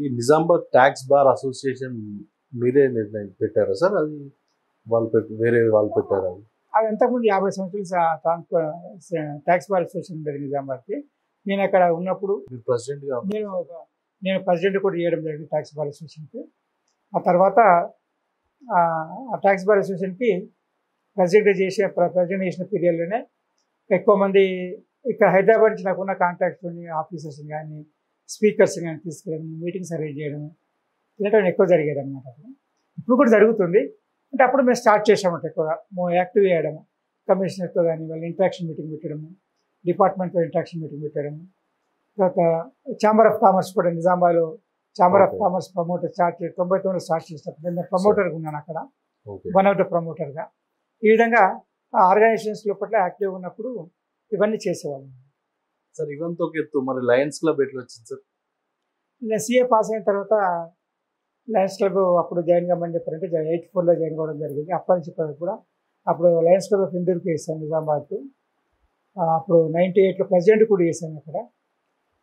ఈ Nizamabad tax bar association మీరే నిర్ణయం పెట్టారా సార్? అది వాళ్ళు వేరే వాళ్ళు పెట్టారా? అది అంతకుముందు 50 సంవత్సరాలు ట్యాక్స్ బార్ అసోసియేషన్ ఉండేది నిజామాబాద్కి. నేను అక్కడ ఉన్నప్పుడు మీరు ప్రెసిడెంట్గా నేను ప్రెసిడెంట్ కూడా చేయడం జరిగింది ట్యాక్స్ బార్ అసోసియేషన్కి. ఆ తర్వాత ఆ ట్యాక్స్ బార్ అసోసియేషన్కి ప్రెసిడెంట్ చేసిన పీరియడ్లోనే ఎక్కువ మంది ఇక్కడ హైదరాబాద్ నుంచి నాకున్న కాంటాక్ట్స్ని ఆఫీసర్స్ని కానీ స్పీకర్స్ కానీ తీసుకెళ్ళడం, మీటింగ్స్ అరేంజ్ చేయడం ఇలాంటివి ఎక్కువ జరిగేది అనమాట. ఇప్పుడు కూడా జరుగుతుంది. అంటే అప్పుడు మేము స్టార్ట్ చేసామంట ఎక్కువగా యాక్టివ్ చేయడము, కమిషనర్తో కానీ వాళ్ళ ఇంట్రాక్షన్ మీటింగ్ పెట్టడము, డిపార్ట్మెంట్తో ఇంట్రాక్షన్ మీటింగ్ పెట్టడము. తర్వాత ఛాంబర్ ఆఫ్ కామర్స్ కూడా నిజామాబాద్లో ఛాంబర్ ఆఫ్ కామర్స్ ప్రమోటర్ 99లో స్టార్ట్ చేసినప్పుడు నేను ప్రమోటర్గా ఉన్నాను అక్కడ, వన్ ఆఫ్ ద ప్రమోటర్గా. ఈ విధంగా ఆర్గనైజేషన్స్ లోపల యాక్టివ్గా ఉన్నప్పుడు ఇవన్నీ చేసేవాళ్ళం సార్. ఇవంతా ఒక ఎత్తు, మరి లయన్స్ క్లబ్ ఎట్లా వచ్చింది సార్? నేను సీఏ పాస్ అయిన తర్వాత లయన్స్ క్లబ్ అప్పుడు జాయిన్ కామని చెప్పారంటే 84లో జాయిన్ కావడం జరిగింది. అప్పటి నుంచి కూడా అప్పుడు లయన్స్ క్లబ్ ఆఫ్ ఇందూర్కి వేసాను నిజామాబాద్కు. అప్పుడు 98లో ప్రెసిడెంట్ కూడా చేశాను అక్కడ.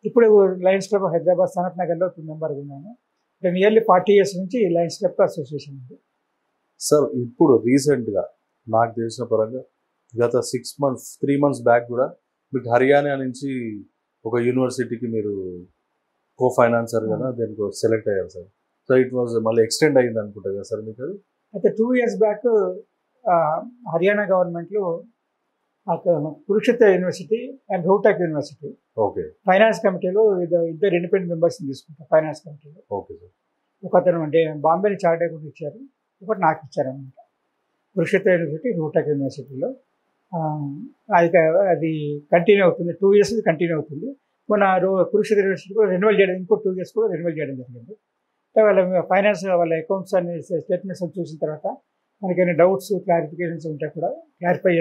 ఇప్పుడు లయన్స్ క్లబ్ హైదరాబాద్ సనత్ నగర్లో మెంబర్గా ఉన్నాను. నియర్లీ 40 years నుంచి లయన్స్ క్లబ్ అసోసియేషన్ ఉంది సార్. ఇప్పుడు రీసెంట్గా నాకు తెలిసిన పరంగా గత 3 months బ్యాక్ కూడా మీకు హర్యానా నుంచి ఒక యూనివర్సిటీకి మీరు కో ఫైనాన్సర్ కదా దానికి సెలెక్ట్ అయ్యారు సార్. సో ఇట్ వాజ్ మళ్ళీ ఎక్స్టెండ్ అయ్యింది అనుకుంటా కదా సార్ మీకు అది? అయితే 2 years బ్యాక్ హర్యానా గవర్నమెంట్లో Kurukshetra university and Rohtak university okay finance కమిటీలో ఇద్దరు ఇండిపెండెంట్ మెంబర్స్ని తీసుకుంటారు ఫైనాన్స్ కమిటీలో. Okay sir. ఒకతను అంటే బాంబేని చార్ట్ అకౌంట్ ఇచ్చారు, ఒకటి నాకు ఇచ్చారనమాట. కురుక్షేత్ర యూనివర్సిటీ, రోహ్టక్ యూనివర్సిటీలో అది కంటిన్యూ అవుతుంది. 2 years కంటిన్యూ అవుతుంది. మొన్న కురుక్షేత్ర యూనివర్సిటీ కూడా రెన్యువల్ చేయడం, ఇంకో 2 years కూడా రెన్యువల్ చేయడం జరిగింది. వాళ్ళ ఫైనాన్స్ వాళ్ళ అకౌంట్స్ అన్ని స్టేట్మెంట్స్ చూసిన తర్వాత మనకి డౌట్స్ క్లారిఫికేషన్స్ ఉంటే కూడా క్లారిఫై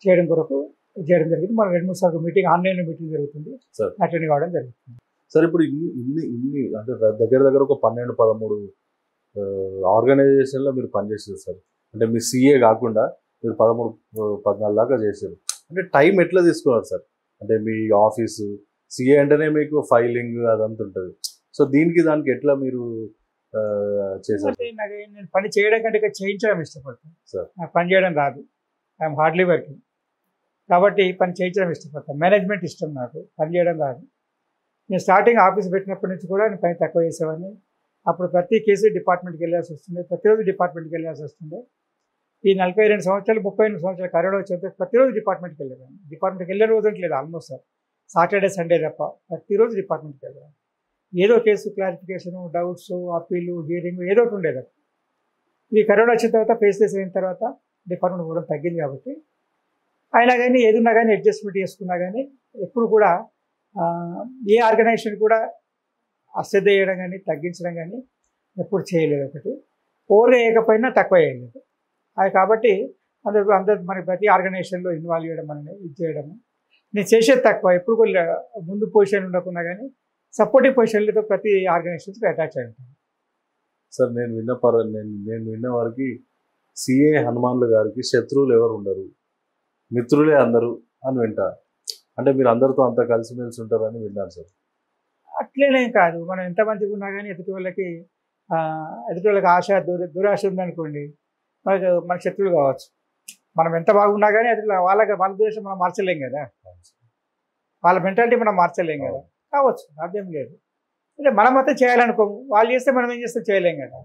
చేయడం కొరకు చేయడం జరిగింది. మన 2-3 సార్లు మీటింగ్, ఆన్లైన్లో మీటింగ్ జరుగుతుంది, అటెండ్ కావడం జరుగుతుంది. సార్ ఇప్పుడు ఇన్ని అంటే దగ్గర ఒక 12-13 ఆర్గనైజేషన్లో మీరు పనిచేసారు సార్. అంటే మీ సీఏ కాకుండా మీరు 13-14 దాకా చేశారు. అంటే టైం ఎట్లా తీసుకున్నారు సార్? అంటే మీ ఆఫీసు సీఏ అంటేనే మీకు ఫైలింగ్ అదంతా ఉంటుంది. సో దానికి ఎట్లా మీరు చేశారు? నేను పని చేయడం కంటే చేయించడం ఇష్టపడతాను సార్. నాకు పని చేయడం రాదు, ఐఎమ్ హార్డ్లీ వర్కింగ్. కాబట్టి పని చేయించడం ఇష్టపడతాను. మేనేజ్మెంట్ ఇష్టం, నాకు పని చేయడం రాదు. నేను స్టార్టింగ్ ఆఫీస్ పెట్టినప్పటి నుంచి కూడా నేను పని తక్కువ చేసేవాడిని. అప్పుడు ప్రతి కేసు డిపార్ట్మెంట్కి వెళ్ళాల్సి వస్తుంది, ప్రతిరోజు డిపార్ట్మెంట్కి వెళ్ళాల్సి వస్తుంది. ఈ 42 సంవత్సరాలు 38 సంవత్సరాలు కరోనా వచ్చేంత ప్రతిరోజు డిపార్ట్మెంట్కి వెళ్ళేవాడిని. డిపార్ట్మెంట్కి వెళ్ళే రోజు లేదు ఆల్మోస్ట్ సార్, సాటర్డే సండే తప్ప ప్రతిరోజు డిపార్ట్మెంట్కి వెళ్ళేవాడిని. ఏదో case clarification, doubts, appeal, hearing ఏదో ఒకటి ఉండేది. ఈ కరోనా వచ్చిన తర్వాత ఫేస్ అయిన తర్వాత డిపార్ట్మెంట్ కూడా తగ్గింది. కాబట్టి అయినా కానీ ఏదున్నా కానీ అడ్జస్ట్మెంట్ చేసుకున్నా కానీ ఎప్పుడు కూడా ఏ ఆర్గనైజేషన్ కూడా అశ్రద్ధ చేయడం కానీ తగ్గించడం కానీ ఎప్పుడు చేయలేదు. ఒకటి ఓవర్గా వేయకపోయినా తక్కువ చేయలేదు. అది కాబట్టి అందరూ మన ప్రతి ఆర్గనైజేషన్లో ఇన్వాల్వ్ చేయడం అనేది ఇది చేయడము. నేను చేసేది తక్కువ, ఎప్పుడు కూడా ముందు పొజిషన్ ఉండకున్నా కానీ సపోర్టివ్ పొజిషన్లతో ప్రతి ఆర్గనైజేషన్స్కి అటాచ్ అయి ఉంటాను సార్. నేను విన్న వారికి సిఏ హనుమాన్లు గారికి శత్రువులు ఎవరు ఉండరు, మిత్రులే అందరూ అని వింటా. అంటే మీరు అందరితో అంత కలిసిమెలిసి ఉంటారని విన్నాను సార్. అట్లేనేం కాదు, మనం ఎంతమందికి ఉన్నా కానీ ఎదుటి వాళ్ళకి ఆశ దురాశ ఉందనుకోండి, మన శత్రువులు కావచ్చు. మనం ఎంత బాగున్నా కానీ వాళ్ళ దేశం మనం మార్చలేం కదా, వాళ్ళ మెంటాలిటీ మనం మార్చలేం కదా. కావచ్చు, అర్థం లేదు. అంటే మనం మొత్తం చేయాలనుకోము, వాళ్ళు చేస్తే మనం ఏం చేస్తే చేయలేం కదా.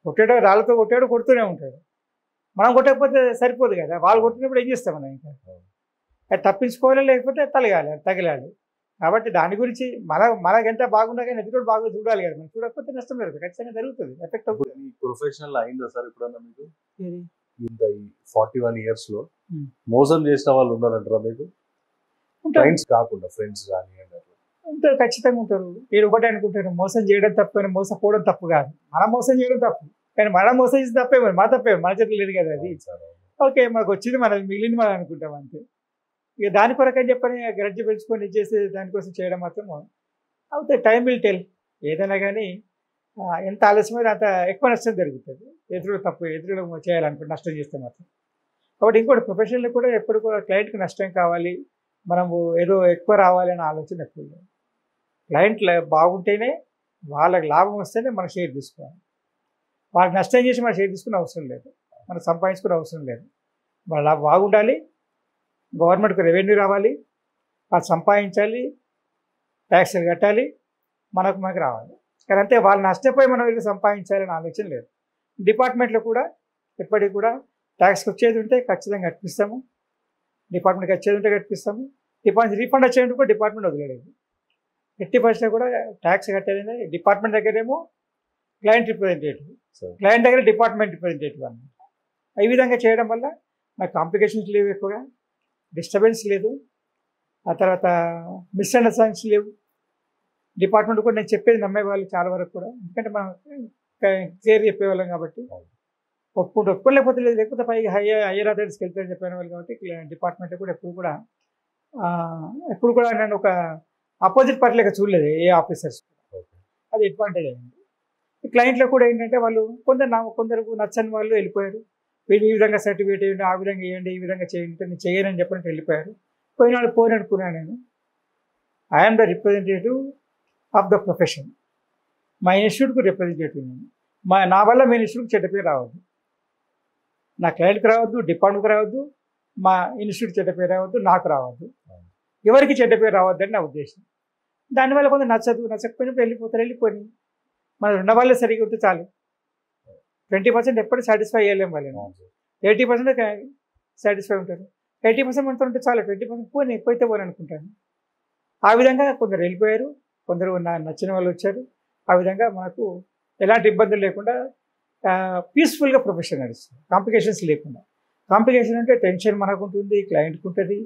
కొట్టాడు, రాళ్ళతో కొట్టాడు, కొడుతూనే ఉంటాడు. మనం కొట్టకపోతే సరిపోదు కదా, వాళ్ళు కొట్టినప్పుడు ఏం చేస్తాం మనం? ఇంకా అది తప్పించుకోవాలి, లేకపోతే తగిలాలి. కాబట్టి దాని గురించి మనకెంత బాగున్నా కానీ ఎదుటి బాగా చూడాలి కదా. మనం చూడకపోతే నష్టం జరుగుతుంది, ఖచ్చితంగా జరుగుతుంది, ఎఫెక్ట్ అవుతుంది. ప్రొఫెషనల్ అయిందా సార్ ఎప్పుడన్నా మీకు? ఇంత 41 years మోసం చేసిన వాళ్ళు ఉన్నారంటారా మీకు? ఫ్రెండ్స్ కాకుండా ఫ్రెండ్స్ కానీ ఉంటారు, ఖచ్చితంగా ఉంటారు. నేను ఒకటే అనుకుంటాను, మోసం చేయడం తప్పు అని మోసపోవడం తప్పు కాదు. మనం మోసం చేయడం తప్పు, కానీ మనం మోసం చేసి తప్పే, మా తప్పే, మన చేతులు లేదు కదా అది. ఓకే, మనకు వచ్చింది మనది, మిగిలింది మనం అనుకుంటాం అంతే. ఇక దాని కొరకని చెప్పని గ్రడ్జ్ పెంచుకొని చేసి దానికోసం చేయడం మాత్రం అవుతాయి. Time will tell. ఏదైనా కానీ ఎంత ఆలస్యమైనా అంత ఎక్కువ నష్టం జరుగుతుంది. ఎదురు చేయాలనుకుంటే నష్టం చేస్తే మాత్రం. కాబట్టి ఇంకోటి ప్రొఫెషన్లో కూడా ఎప్పుడు కూడా క్లయింట్కి నష్టం కావాలి, మనము ఏదో ఎక్కువ రావాలి అనే ఆలోచన ఎక్కువ. క్లయింట్ బాగుంటేనే వాళ్ళకి లాభం వస్తేనే మనం షేర్ తీసుకోవాలి. వాళ్ళకి నష్టం చేసి మనం షేర్ తీసుకునే అవసరం లేదు, మనం సంపాదించుకునే అవసరం లేదు. వాళ్ళ బాగుండాలి, గవర్నమెంట్కి రెవెన్యూ రావాలి, వాళ్ళు సంపాదించాలి, ట్యాక్స్లు కట్టాలి, మనకు రావాలి. కానీ అంతే వాళ్ళు నష్టపోయి మనం వెళ్ళి సంపాదించాలని ఆలోచన లేదు. డిపార్ట్మెంట్లో కూడా ఎప్పటికి కూడా ట్యాక్స్కి వచ్చేది ఉంటే ఖచ్చితంగా కట్టిస్తాము, డిపార్ట్మెంట్కి వచ్చేది ఉంటే కట్టిస్తాము. డిపార్ట్మెంట్ రీఫండ్ వచ్చేది కూడా డిపార్ట్మెంట్ వదిలేదు. 80% కూడా ట్యాక్స్ కట్టేది డిపార్ట్మెంట్ దగ్గరేమో క్లయింట్ రిప్రజెంటేటివ్, క్లయింట్ దగ్గర డిపార్ట్మెంట్ రిప్రజెంటేటివ్ అన్నమాట. ఈ విధంగా చేయడం వల్ల నాకు కాంప్లికేషన్స్ లేవు, ఎక్కువగా డిస్టర్బెన్స్ లేదు, ఆ తర్వాత మిస్అండర్స్టాండింగ్స్ లేవు. డిపార్ట్మెంట్ కూడా నేను చెప్పేది నమ్మేవాళ్ళు చాలా వరకు కూడా, ఎందుకంటే మనం క్లియర్ చెప్పేవాళ్ళం కాబట్టి. ఒప్పుకోలేకపోతే లేదు, లేకపోతే పైగా హయ్యర్ అథారిటీస్కి వెళ్తారని చెప్పిన వాళ్ళు కాబట్టి డిపార్ట్మెంట్ కూడా ఎప్పుడు కూడా నేను ఒక ఆపోజిట్ పార్టీ లెక్క చూడలేదు ఏ ఆఫీసర్స్. అది అడ్వాంటేజ్ అయింది. క్లయింట్లో కూడా ఏంటంటే వాళ్ళు కొందరు నచ్చని వాళ్ళు వెళ్ళిపోయారు. వీళ్ళు ఈ విధంగా సర్టిఫికేట్ ఇవ్వండి, ఆ విధంగా ఇవ్వండి, ఈ విధంగా చేయండి, నేను చేయనని చెప్పినట్టు వెళ్ళిపోయారు. పోయిన వాళ్ళు పోయినట్టుకున్నాను నేను. I'm the representative of the profession. మా ఇన్స్టిట్యూట్కు రిప్రజెంటేటివ్ నేను. నా వల్ల మీ ఇన్స్టిట్యూట్కి చెడ్డ పేరు రావద్దు, నా క్లయింట్కి రావద్దు, డిపార్ట్మెంట్కి రావద్దు, మా ఇన్స్టిట్యూట్ చెడ్డ పేరు రావద్దు, నాకు రావద్దు, ఎవరికి చెడ్డ పేరు రావద్దని నా ఉద్దేశం. దానివల్ల కొంచెం నచ్చకపోయినప్పుడు వెళ్ళిపోయి మన ఉన్న వాళ్ళే సరిగ్గా ఉంటే చాలు. 20% ఎప్పుడు సాటిస్ఫై అయ్యలేం వాళ్ళని, 80% సాటిస్ఫై ఉంటారు. 80% మనతో ఉంటే చాలు, 20% పోతే పోని అనుకుంటాను. ఆ విధంగా కొందరు వెళ్ళిపోయారు, కొందరు నచ్చిన వాళ్ళు వచ్చారు. ఆ విధంగా మనకు ఎలాంటి ఇబ్బందులు లేకుండా పీస్ఫుల్గా ప్రొఫెషన్ నడుస్తుంది, కాంప్లికేషన్స్ లేకుండా. కాంప్లికేషన్ అంటే టెన్షన్ మనకు ఉంటుంది, క్లయింట్కి ఉంటుంది,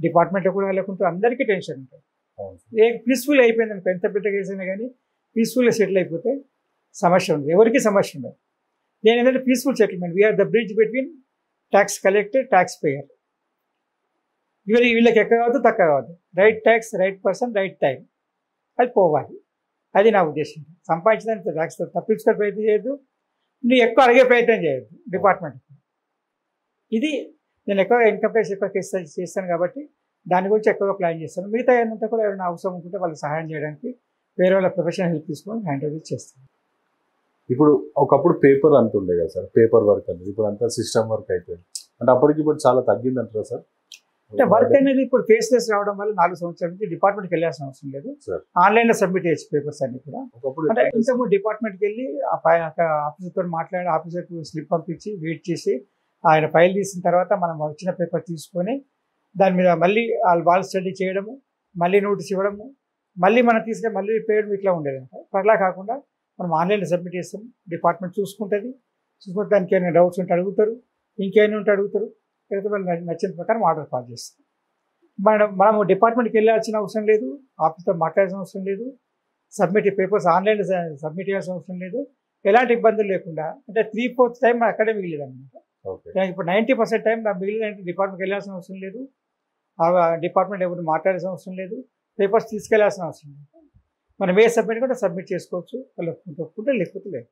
డిపార్ట్మెంట్లో కూడా వాళ్ళకు ఉంటుంది, అందరికీ టెన్షన్ ఉంటుంది. పీస్ఫుల్ అయిపోయింది అనుకో, ఎంత పెద్ద కేసు అయినా కానీ పీస్ఫుల్గా సెటిల్ అయిపోతే సమస్య ఉండదు, ఎవరికి సమస్య ఉండదు. నేను ఏంటంటే peaceful settlement, we are the bridge between tax collector, tax payer. వీళ్ళకి ఎక్కువ కావద్దు, తక్కువ కావద్దు, right tax, right person, right time, అది పోవాలి. అది నా ఉద్దేశం. సంపాదించడానికి ట్యాక్స్ తప్పించుకునే ప్రయత్నం చేయొద్దు, నువ్వు ఎక్కువ అడిగే ప్రయత్నం చేయొద్దు డిపార్ట్మెంట్. ఇది నేను ఎక్కువగా ఇన్కమ్ ట్యాక్స్ ఎక్కువ చేస్తాను కాబట్టి దాని గురించి ఎక్కువగా ప్లాన్ చేస్తాను. మిగతా ఏంటంటే కూడా ఎవరైనా అవసరం ఉంటుంటే వాళ్ళకి సహాయం చేయడానికి వేరే వాళ్ళ ప్రొఫెషనల్ హెల్ప్ తీసుకొని హ్యాండ్ ఓవర్ చేస్తాను. ఇప్పుడు ఒకప్పుడు పేపర్ అంటుండే కదా సార్, పేపర్ వర్క్ అనేది ఇప్పుడు అంతా సిస్టమ్ వర్క్ అయిపోయింది. అంటే అప్పటికి ఇప్పుడు చాలా తగ్గింది అంటారా సార్? అంటే వర్క్ అనేది ఇప్పుడు ఫేస్లెస్ రావడం వల్ల 4 సంవత్సరాల నుంచి డిపార్ట్మెంట్కి వెళ్ళాల్సిన అవసరం లేదు, ఆన్లైన్లో సబ్మిట్ చేయొచ్చు పేపర్స్ అన్ని కూడా. అంటే ఇంతకుముందు డిపార్ట్మెంట్కి వెళ్ళి ఆఫీసర్తో మాట్లాడి ఆఫీసర్కి స్లిప్ పంపించి వెయిట్ చేసి ఆయన ఫైల్ తీసిన తర్వాత మనం వచ్చిన పేపర్ తీసుకొని దాని మీద మళ్ళీ వాళ్ళు స్టడీ చేయడము, మళ్ళీ నోటీస్ ఇవ్వడము, మళ్ళీ మనం తీసుకొని మళ్ళీ పేయడం, ఇట్లా ఉండేది. అట్లా కాకుండా మనం ఆన్లైన్లో సబ్మిట్ చేస్తాం, డిపార్ట్మెంట్ చూసుకుంటుంది, దానికి ఏమైనా డౌట్స్ ఉంటే అడుగుతారు, ఇంకేమైనా ఉంటే అడుగుతారు, లేకపోతే వాళ్ళు నచ్చిన ప్రకారం ఆర్డర్ పాస్ చేస్తాం. మనము డిపార్ట్మెంట్కి వెళ్ళాల్సిన అవసరం లేదు, ఆఫీస్తో మాట్లాడాల్సిన అవసరం లేదు, పేపర్స్ ఆన్లైన్లో సబ్మిట్ చేయాల్సిన అవసరం లేదు, ఎలాంటి ఇబ్బందులు లేకుండా. అంటే 3/4 టైం అక్కడే మిగిలేదు అనమాట. ఇప్పుడు 90% టైం నాకు మిగిలిన డిపార్ట్మెంట్కి వెళ్ళాల్సిన అవసరం లేదు, డిపార్ట్మెంట్ ఎవరు మాట్లాడాల్సిన అవసరం లేదు, పేపర్స్ తీసుకెళ్లాల్సిన అవసరం లేదు. మనం ఏ సబ్మిట్ కూడా సబ్మిట్ చేసుకోవచ్చు, వాళ్ళు ఒప్పుకుంటే లేకపోతే లేదు.